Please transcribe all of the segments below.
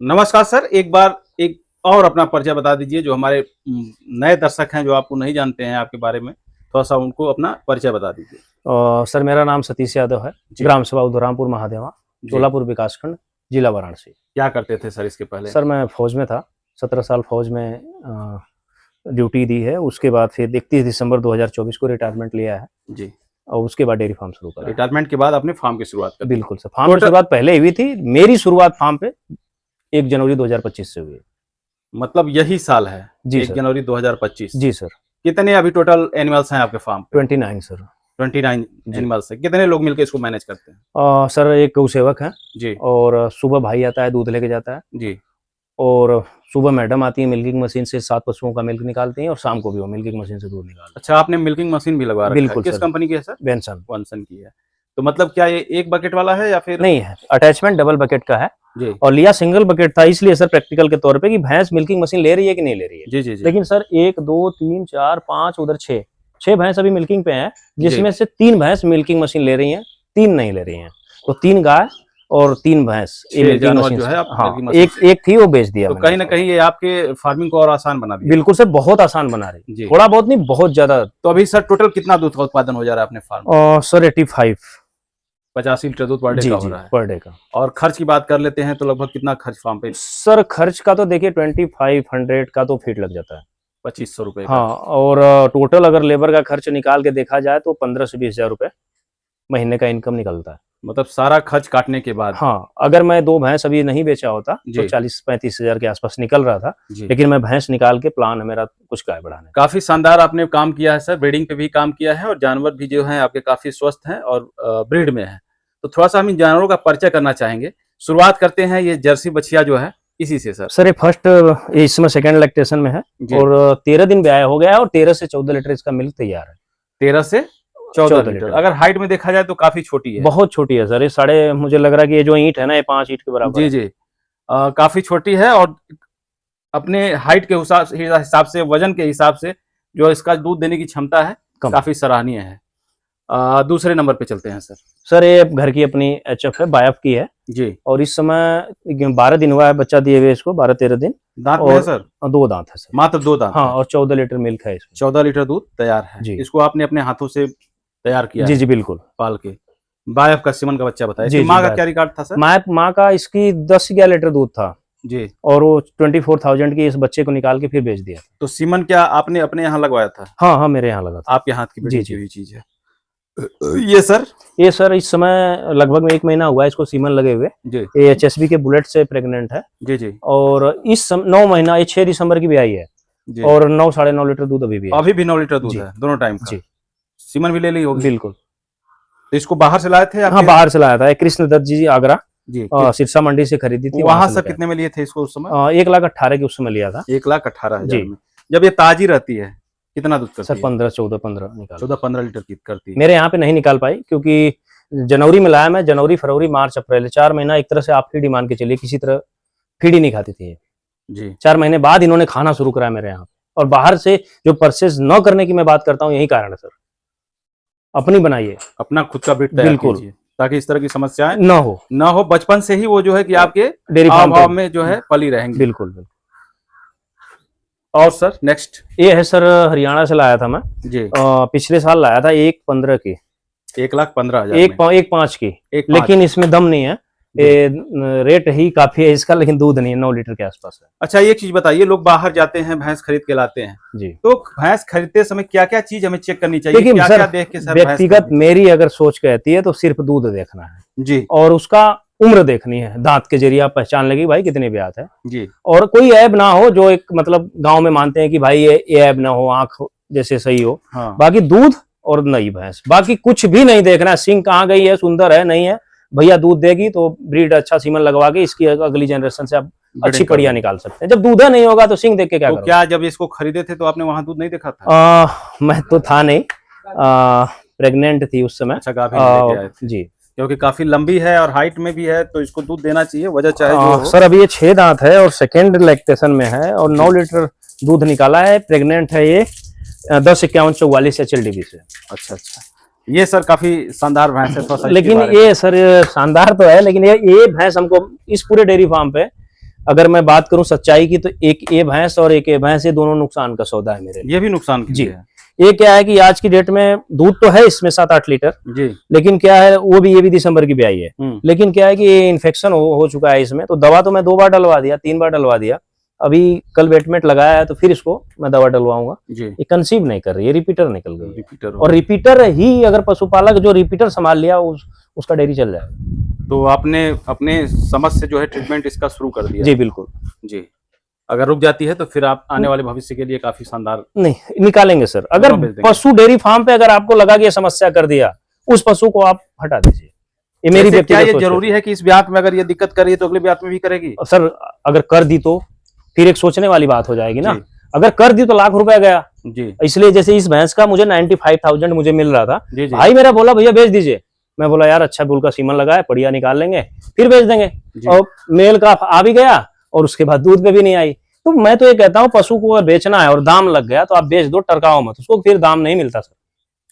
नमस्कार सर, एक बार एक और अपना परिचय बता दीजिए जो हमारे नए दर्शक हैं जो आपको नहीं जानते हैं आपके बारे में, थोड़ा-सा उनको अपना परिचय बता दीजिए। सर मेरा नाम सतीश यादव है। जी। ग्राम सभा उधरामपुर महादेवा, जी। चोलापुर विकासखंड, जिला वाराणसी। क्या करते थे सर इसके पहले? सर मैं फौज में था, 17 साल फौज में ड्यूटी दी है। उसके बाद फिर 31 दिसंबर 2024 को रिटायरमेंट लिया है जी। और उसके बाद डेयरी फार्म शुरू करा है। रिटायरमेंट के बाद आपने फार्म की शुरुआत कर दी। बिल्कुल सर, फार्म की शुरुआत पहले हुई थी। मेरी शुरुआत फार्म पे 1 जनवरी 2025 से हुई है। मतलब यही साल है, जी 1 सर। जनवरी 2025। जी सर। कितने अभी टोटल एनिमल्स हैं आपके फार्म पे? 29 सर। 29 जी। एनिमल्स हैं। कितने लोग मिलके इसको मैनेज करते हैं? सर एक गौ सेवक है जी। और सुबह भाई आता है, दूध लेके जाता है जी। और सुबह मैडम आती है, मिल्किंग मशीन से 7 पशुओं का मिल्क निकालती हैं और शाम को भी वो मिल्किंग मशीन से दूध निकालती अच्छा, आपने मिल्किंग मशीन भी लगवा रखा है। बिल्कुल किस सर। कंपनी की है सर? है। बेंसन। वॉनसन की है। तो मतलब क्या ये एक बकेट वाला है या फिर? नहीं है, अटैचमेंट डबल बकेट का है जी। और लिया सिंगल बकेट था इसलिए सर प्रैक्टिकल के तौर पे कि भैंस मिल्किंग मशीन ले रही है कि नहीं ले रही है। जी, जी, जी। लेकिन सर 1 2 3 4 5 उधर 6 भैंस अभी मिल्किंग पे हैं, जी। जिसमें से 3 भैंस मिल्किंग मशीन ले रही हैं, 3 नहीं ले रही हैं। तो 3 गाय और 3 भैंस ये 6 मिल्किंग जानवर मशीन जो से। है आप हाँ, मिल्किंग मशीन एक से। एक थी वो बेच दिया तो मैंने। कहीं ना कहीं ये आपके फार्मिंग को और आसान बना दिया। बिल्कुल सर, बहुत आसान बना रही। जी। थोड़ा बहुत नहीं, बहुत ज्यादा। तो अभी सर टोटल कितना दूध का उत्पादन हो जा रहा है अपने फार्म में? और सर 85 85 लीटर दूध पर डे जी का जी हो रहा है। पर डे का। और खर्च की बात कर लेते हैं तो लगभग कितना खर्च फार्म पे? सर खर्च का तो देखिए 2500 का तो फीट लग जाता है। 2500 रुपए का। हाँ, और टोटल अगर लेबर का खर्च निकाल के देखा जाए तो 15 से 20 हजार रुपए महीने का इनकम निकलता है। मतलब सारा खर्च काटने के बाद। हाँ, अगर मैं 2 भैंस अभी नहीं बेचा होता तो जी। 40-35 हजार के आसपास निकल रहा था, जी। लेकिन मैं भैंस निकाल के प्लान है मेरा कुछ गाय बढ़ाने का। काफी शानदार आपने काम किया है सर, ब्रीडिंग पे भी काम किया है और जानवर भी जो हैं आपके काफी स्वस्थ हैं और ब्रीड में है। तो थोड़ा सा हम इन जानवरों का परिचय करना चाहेंगे। शुरुआत करते हैं ये जर्सी बछिया जो है इसी से सर। सर ये फर्स्ट, इस समय सेकंड लैक्टेशन में है जी। और 13 दिन ब्याह हो गया है और 13 से 14 लीटर इसका मिल्क तैयार है। 13 से 14 लीटर। लीटर। अगर हाइट में देखा जाए तो काफी छोटी है। बहुत छोटी है सर, ये साढ़े, मुझे लग रहा है कि ये जो ईंट है ना, ये 5 ईंट के बराबर जी है। जी। काफी छोटी है और अपने हाइट के हिसाब से, वजन के हिसाब से जो इसका दूध देने की क्षमता है कम। काफी सराहनीय है। दूसरे नंबर पे चलते हैं सर। सर ये घर की अपनी एचएफ है, बायफ की है जी। और इस समय 12 दिन हुआ है बच्चा दिए हुए इसको, 12-13 दिन। दांत में है और सर? 2 दांत है सर। मात्र 2 दांत हाँ, है। और 14 लीटर मिल्क है इसमें। 14 लीटर दूध तैयार है। जी। इसको आपने अपने हाथों से तैयार किया जी है जी बिल्कुल। पाल के। बायफ का सीमन का बच्चा बताया। जी, इसकी जी, माँ का बायफ। क्या रिकॉर्ड था सर? माँ का इसकी 10-11 लीटर दूध था जी। और वो 24,000 की इस बच्चे को निकाल के फिर बेच दिया। तो सीमन क्या आपने अपने यहाँ लगवाया था? हाँ हाँ, मेरे यहाँ लगा था। आपके हाथ की जी, ब्रीडिंग जी। की हुई चीज है ये सर? ये सर इस समय लगभग 1 महीना हुआ है इसको सीमन लगे हुए। जी। ये एचएसबी के बुलेट से प्रेग्नेंट है जी जी। और इस 9 महीना, ये 6 दिसंबर की भी आई है जी। और 9-9.5 लीटर दूध अभी भी है। अभी भी 9 लीटर दूध जी। है दोनों टाइम का? जी। सीमन भी ले ली होगी? बिल्कुल। तो इसको बाहर से लाए थे? हाँ, बाहर से लाया था, कृष्ण दत्त जी आगरा, जी। सिरसा मंडी से खरीदी थी। वहां से कितने में लिए थे इसको उस समय? 1,18,000 की उस समय लिया था। 1,18,000 जी। में। जब ये ताजी रहती है कितना दूध करती सर है? 15 निकाल। 14-15 लीटर की करती है। मेरे यहाँ पे नहीं निकाल पाई क्योंकि जनवरी में लाया मैं, जनवरी फरवरी मार्च अप्रैल 4 महीना एक तरह से आप फीड मान के चलिए, किसी तरह फीड ही नहीं खाती थी ये। जी। 4 महीने बाद इन्होंने खाना शुरू कराया मेरे यहाँ। और बाहर से जो परचेज न करने की मैं बात करता हूँ, यही कारण है सर। अपनी बनाइए, अपना खुद का ब्रीड तैयार बिल्कुल। कीजिए ताकि इस तरह की समस्याएं न हो। बचपन से ही वो जो है कि आपके डेयरी फार्म भाव में जो है पली रहेंगी। बिल्कुल बिल्कुल। और सर नेक्स्ट? ये है सर, हरियाणा से लाया था मैं। जी। पिछले साल लाया था 1,15 की। 1,15,000 1,5 की। 1,5 लेकिन इसमें दम नहीं है, ये रेट ही काफी है इसका, लेकिन दूध नहीं है, 9 लीटर के आसपास है। अच्छा, एक चीज बताइए, लोग बाहर जाते हैं भैंस खरीद के लाते हैं जी। तो भैंस खरीदते समय क्या क्या चीज हमें चेक करनी चाहिए? देखिए क्या सर, क्या देख के सर भैंस व्यक्तिगत खरीदनी मेरी अगर सोच कहती है तो सिर्फ दूध देखना है जी। और उसका उम्र देखनी है। दांत के जरिए आप पहचान लेगी भाई कितने ब्यात है। जी। और कोई ऐब ना हो, जो एक मतलब गांव में मानते हैं कि भाई ये ऐब ना हो, आंख जैसे सही हो। हाँ। बाकी दूध और नई भैंस, बाकी कुछ भी नहीं देखना है। सिंग कहाँ गई है, सुंदर है नहीं है, भैया दूध देगी तो ब्रीड अच्छा सीमन लगवा के इसकी अगली जनरेशन से आप अच्छी बढ़िया निकाल सकते हैं। जब दूध नहीं होगा तो सिंग देख के क्या तो करोगे? क्या जब इसको खरीदे थे तो आपने वहां दूध नहीं देखा था? मैं तो था नहीं, प्रेग्नेंट थी उस समय। अच्छा, गाभिन लेके आए थे। जी। क्योंकि काफी लंबी है और हाइट में भी है तो इसको दूध देना चाहिए, वजह चाहे जो हो। सर अभी ये 6 दांत है और सेकेंड लैक्टेशन में है और 9 लीटर दूध निकाला है। प्रेग्नेंट है ये 10-51-44 HLDB से। अच्छा अच्छा, ये सर काफी शानदार भैंस है। लेकिन ये सर शानदार तो है, लेकिन ये भैंस हमको इस पूरे डेयरी फार्म पे अगर मैं बात करूं सच्चाई की, तो एक ये भैंस और एक ये भैंस, ये दोनों नुकसान का सौदा है मेरे लिए। ये भी नुकसान के जी। लिए है। ये क्या है कि आज की डेट में दूध तो है इसमें 7-8 लीटर, जी। लेकिन क्या है, वो भी ये भी दिसंबर की ब्याई है, लेकिन क्या है कि ये इन्फेक्शन हो चुका है इसमें। तो दवा तो मैं 2 बार डलवा दिया, 3 बार डलवा दिया, अभी कल वेटमेट लगाया है, तो फिर इसको मैं दवा डलवाऊंगा। जी। ये कंसीव नहीं कर रही, ये रिपीटर निकल गई। रिपीटर और रिपीटर ही अगर पशुपालक जो रिपीटर संभाल लिया, उसका डेयरी चल जाएगा। तो आपने अपने समझ से जो है ट्रीटमेंट इसका शुरू कर दिया? जी बिल्कुल। जी। अगर रुक जाती है तो फिर आप आने वाले भविष्य के लिए काफी शानदार नहीं निकालेंगे सर। अगर पशु डेयरी फार्म पे अगर आपको लगा कि ये समस्या कर दिया, उस पशु को आप हटा दीजिए। ये मेरी क्या व्यक्तिगत ये सोच है। जरूरी है कि इस ब्यात में अगर ये दिक्कत कर रही है तो अगले ब्यात में भी करेगी? सर अगर कर दी तो फिर एक सोचने वाली बात हो जाएगी ना। जी। अगर कर दी तो लाख रुपया गया। जी। इसलिए जैसे इस भैंस का मुझे 95,000 मुझे मिल रहा था। जी जी। भाई मेरा बोला भैया बेच दीजिए। मैं बोला यार अच्छा बुल का सीमन लगा है, बढ़िया निकाल लेंगे फिर बेच देंगे। और मेल का आ भी गया और उसके बाद दूध पे भी नहीं आई। तो मैं तो ये कहता हूँ पशु को अगर बेचना है और दाम लग गया तो आप बेच दो, टरकाओ मत उसको, फिर दाम नहीं मिलता सर।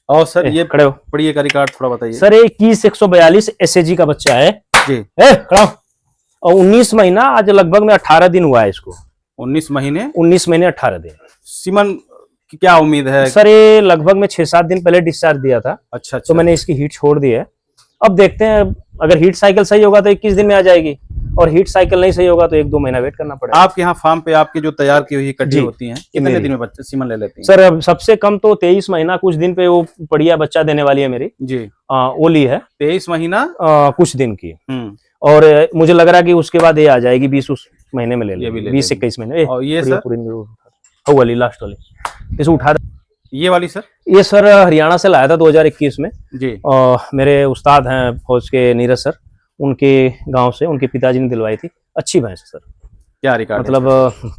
और सर ये खड़े हो पढ़िए का रिकॉर्ड थोड़ा बताइए सर। 21,142 एसएजी का बच्चा है जी। खड़ा। और 19 महीना आज लगभग में 18 दिन हुआ है इसको। 19 महीने 18 दिन। सीमन की क्या उम्मीद है सर? ये लगभग में 6-7 दिन पहले डिस्चार्ज दिया था। अच्छा। तो मैंने इसकी हीट छोड़ दी है। अब देखते हैं, अगर हीट साइकिल सही होगा तो 21 दिन में आ जाएगी, और हीट साइकिल नहीं सही होगा तो 1-2 महीना वेट करना पड़ेगा। आपके यहाँ फार्म पे आपकी जो तैयार की हुई कटी होती हैं, कितने दिन में बच्चे सीमन ले लेती हैं? सर अब सबसे कम तो 23 महीना कुछ दिन पे वो बढ़िया बच्चा देने वाली है मेरी जी। वो ली है 23 महीना कुछ दिन की। और मुझे लग रहा है कि उसके बाद ये आ जाएगी 20 महीने में ले लेगी, 20-21 महीने। और ये सर वाली लास्ट वाली इसे उठा। ये वाली सर? ये सर हरियाणा से लाया था 2021 में जी। मेरे उस्ताद हैं फौज के, नीरज सर, उनके गांव से उनके पिताजी ने दिलवाई थी। अच्छी भैंस है सर। क्या रिकॉर्ड मतलब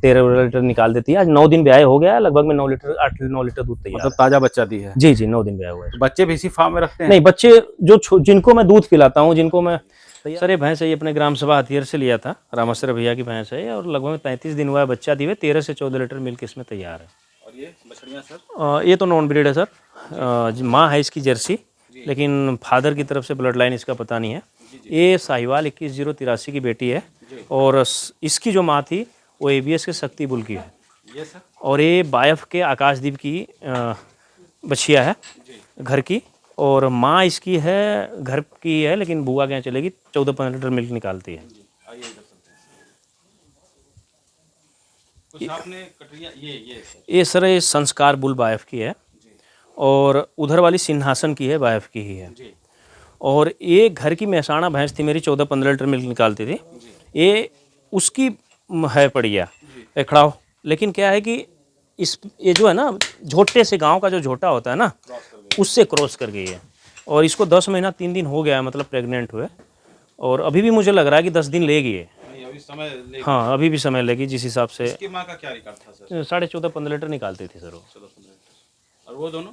13 लीटर निकाल देती है। आज 9 दिन ब्याह हो गया है, लगभग में 9 लीटर 8-9 लीटर दूध तैयार। मतलब ताजा बच्चा दी है? जी जी 9 दिन ब्याह हुआ है। बच्चे भी इसी फार्म में रखते हैं? नहीं, बच्चे जो जिनको मैं दूध पिलाता हूँ, जिनको मैं सर। ये भैंस है, ये अपने ग्राम सभा हथियार से लिया था, रामेश्वर भैया की भैंस है, और लगभग 33 दिन हुआ है बच्चा दिए। 13 से 14 लीटर मिल्क इसमें तैयार है। और ये बछड़ियाँ सर? ये तो नॉन ब्रीड है सर। माँ है इसकी जर्सी, लेकिन फादर की तरफ से ब्लड लाइन इसका पता नहीं है। ये साहिवाल 21,083 की बेटी है, और इसकी जो माँ थी वो ABS के शक्ति बुल की है। ये सर? और ये बायफ के आकाशदीप की बछिया है घर की, और माँ इसकी है घर की है, लेकिन बुआ के यहाँ चलेगी। 14-15 लीटर मिल्क निकालती है। कुछ आपने कटरिया ये सर ये संस्कार बुल बायफ की है, और उधर वाली सिंहासन की है, बायफ की ही है। और ये घर की मेहसाणा भैंस थी मेरी, 14-15 लीटर मिल्क निकालती थी। ये उसकी है बढ़िया खड़ाओ। लेकिन क्या है कि ये जो है ना, झोटे से, गांव का जो झोटा होता है ना, उससे क्रॉस कर गई है। और इसको 10 महीना 3 दिन हो गया है, मतलब प्रेग्नेंट हुए, और अभी भी मुझे लग रहा है कि 10 दिन लेगी है। अभी समय लेगी? हाँ अभी भी समय लेगी जिस हिसाब से। इसकी माँ का क्या रिकॉर्ड था सर? 14.5-15 लीटर निकालती थी सर वो। और वो दोनों?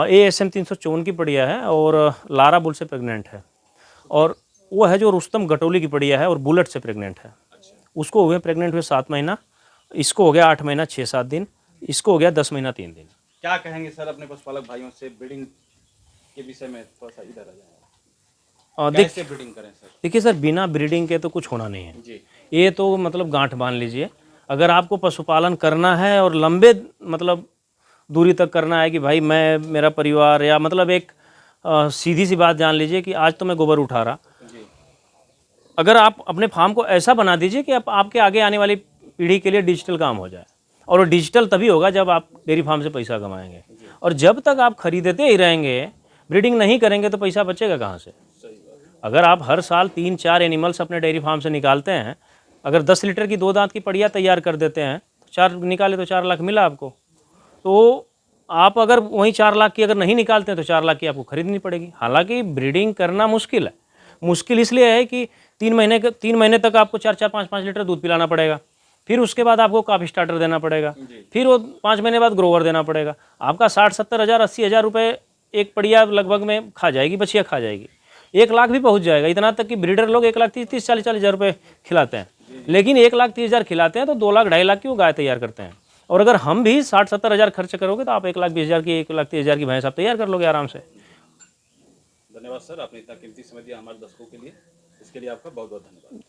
ये SM 354 की पड़िया है, और लारा बुल से प्रेग्नेंट है। और वो है जो रुस्तम गटोली की पड़िया है, और बुलेट से प्रेग्नेंट है। उसको हुए प्रेग्नेंट हुए 7 महीना, इसको हो गया 8 महीना 6-7 दिन, इसको हो गया 10 महीना 3 दिन। क्या कहेंगे सर अपने पशुपालक भाइयों से ब्रीडिंग के विषय में? थोड़ा सा इधर आ जाएगा। कैसे ब्रीडिंग करें सर? देखिए सर, बिना ब्रीडिंग के तो कुछ होना नहीं है जी। ये तो मतलब गांठ बांध लीजिए। अगर आपको पशुपालन करना है और लंबे मतलब दूरी तक करना है कि भाई मैं, मेरा परिवार, या मतलब एक सीधी सी बात जान लीजिए कि आज तो मैं गोबर उठा रहा। अगर आप अपने फार्म को ऐसा बना दीजिए कि आपके आगे आने वाली पीढ़ी के लिए डिजिटल काम हो जाए, और वो डिजिटल तभी होगा जब आप डेयरी फार्म से पैसा कमाएंगे। और जब तक आप खरीदते ही रहेंगे, ब्रीडिंग नहीं करेंगे, तो पैसा बचेगा कहाँ से? अगर आप हर साल 3-4 एनिमल्स अपने डेयरी फार्म से निकालते हैं, अगर 10 लीटर की 2 दांत की पड़िया तैयार कर देते हैं, 4 निकाले तो 4 लाख मिला आपको। तो आप अगर वहीं 4 लाख की अगर नहीं निकालते हैं तो 4 लाख की आपको खरीदनी पड़ेगी। हालांकि ब्रीडिंग करना मुश्किल है। मुश्किल इसलिए है कि 3 महीने तक आपको 4-4, 5-5 लीटर दूध पिलाना पड़ेगा। फिर उसके बाद आपको काफ स्टार्टर देना पड़ेगा, फिर वो 5 महीने बाद ग्रोवर देना पड़ेगा। आपका 60-70 हज़ार 80 हज़ार रुपये एक पड़िया लगभग में खा जाएगी, बछिया खा जाएगी। 1 लाख भी पहुंच जाएगा। इतना तक कि ब्रीडर लोग 1,30,40 हज़ार रुपये खिलाते हैं, लेकिन 1,30,000 हज़ार खिलाते हैं तो 2 लाख 2.5 लाख की वो गाय तैयार करते हैं। और अगर हम भी 60-70 हज़ार खर्च करोगे तो आप 1,20,000 की 1,30,000 हज़ार की भैंस आप तैयार कर लोगे आराम से। धन्यवाद सर, आपने इतना कीमती समय दिया हमारे दर्शकों के लिए, इसके लिए आपका बहुत बहुत धन्यवाद।